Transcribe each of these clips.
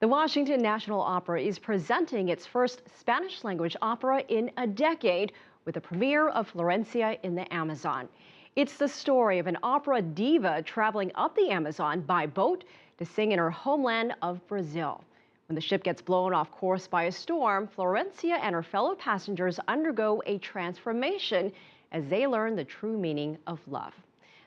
The Washington National Opera is presenting its first Spanish language opera in a decade with the premiere of Florencia in the Amazon. It's the story of an opera diva traveling up the Amazon by boat to sing in her homeland of Brazil. When the ship gets blown off course by a storm, Florencia and her fellow passengers undergo a transformation as they learn the true meaning of love.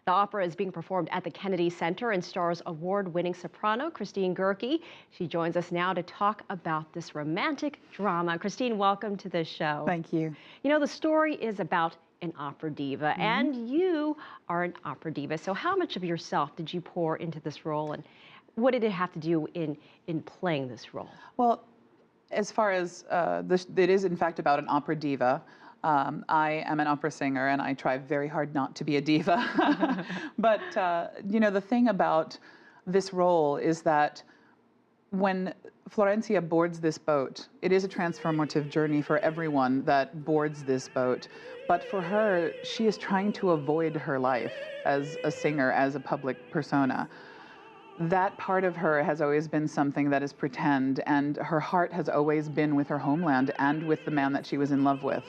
The opera is being performed at the Kennedy Center and stars award-winning soprano Christine Goerke. She joins us now to talk about this romantic drama. Christine, welcome to the show. Thank you. You know, the story is about an opera diva, and you are an opera diva. So how much of yourself did you pour into this role, and what did it have to do in playing this role? Well, as far as it is in fact about an opera diva. I am an opera singer, and I try very hard not to be a diva. But, you know, the thing about this role is that when Florencia boards this boat, it is a transformative journey for everyone that boards this boat. But for her, she is trying to avoid her life as a singer, as a public persona. That part of her has always been something that is pretend, and her heart has always been with her homeland and with the man that she was in love with.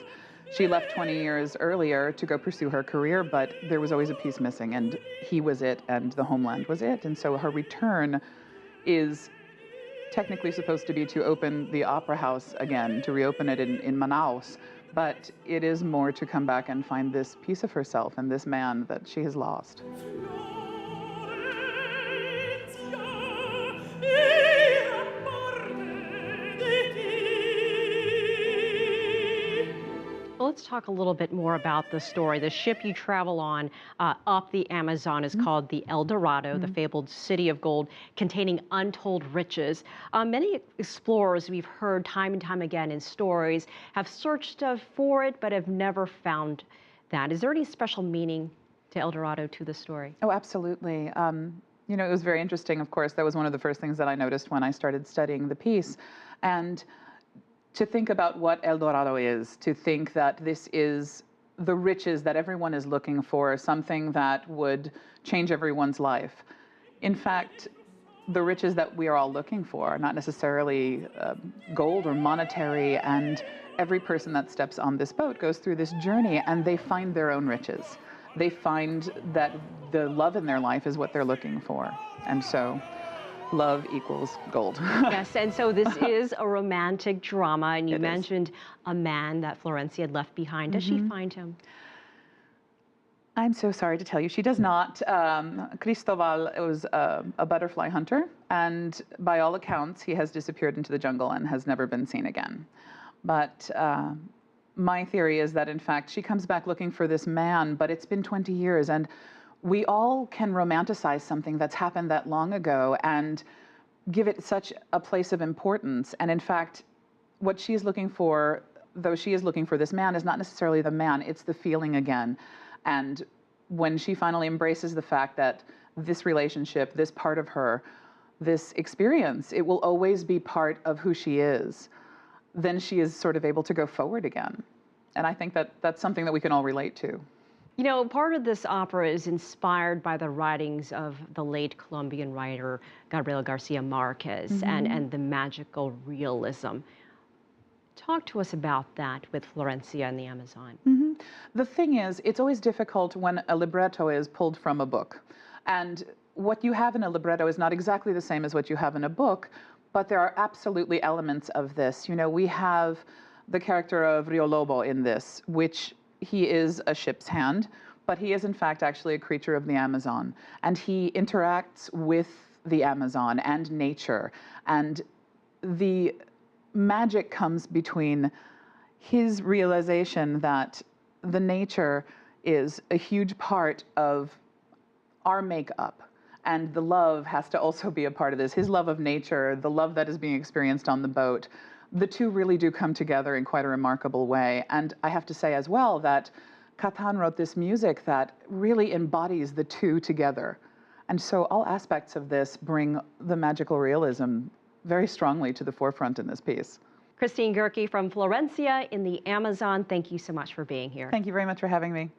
She left 20 years earlier to go pursue her career, but there was always a piece missing, and he was it, and the homeland was it. And so her return is technically supposed to be to open the opera house again, to reopen it in Manaus. But it is more to come back and find this piece of herself and this man that she has lost. Let's talk a little bit more about the story. The ship you travel on up the Amazon is called the El Dorado, the fabled city of gold containing untold riches. Many explorers we've heard time and time again in stories have searched for it but have never found that. Is there any special meaning to El Dorado to the story? Oh, absolutely. You know, it was very interesting, of course. That was one of the first things that I noticed when I started studying the piece. And to think about what El Dorado is, to think that this is the riches that everyone is looking for, something that would change everyone's life. In fact, the riches that we are all looking for are not necessarily gold or monetary, and every person that steps on this boat goes through this journey and they find their own riches. They find that the love in their life is what they're looking for. And so love equals gold. Yes, and so this is a romantic drama, and you mentioned a man that Florencia had left behind. Does she find him? I'm so sorry to tell you, she does not. Cristobal was a butterfly hunter, and by all accounts, he has disappeared into the jungle and has never been seen again. But my theory is that, in fact, she comes back looking for this man, but it's been 20 years, and we all can romanticize something that's happened that long ago and give it such a place of importance. And in fact, what she is looking for, though she is looking for this man, is not necessarily the man, it's the feeling again. And when she finally embraces the fact that this relationship, this part of her, this experience, it will always be part of who she is, then she is sort of able to go forward again. And I think that that's something that we can all relate to. You know, part of this opera is inspired by the writings of the late Colombian writer Gabriel Garcia Marquez and the magical realism. Talk to us about that with Florencia and the Amazon. The thing is, it's always difficult when a libretto is pulled from a book. And what you have in a libretto is not exactly the same as what you have in a book, but there are absolutely elements of this. You know, we have the character of Rio Lobo in this, which he is a ship's hand, but he is in fact actually a creature of the Amazon, and he interacts with the Amazon and nature, and the magic comes between his realization that the nature is a huge part of our makeup, and the love has to also be a part of this. His love of nature, the love that is being experienced on the boat, the two really do come together in quite a remarkable way. And I have to say as well that Catan wrote this music that really embodies the two together. And so all aspects of this bring the magical realism very strongly to the forefront in this piece. Christine Goerke from Florencia in the Amazon, thank you so much for being here. Thank you very much for having me.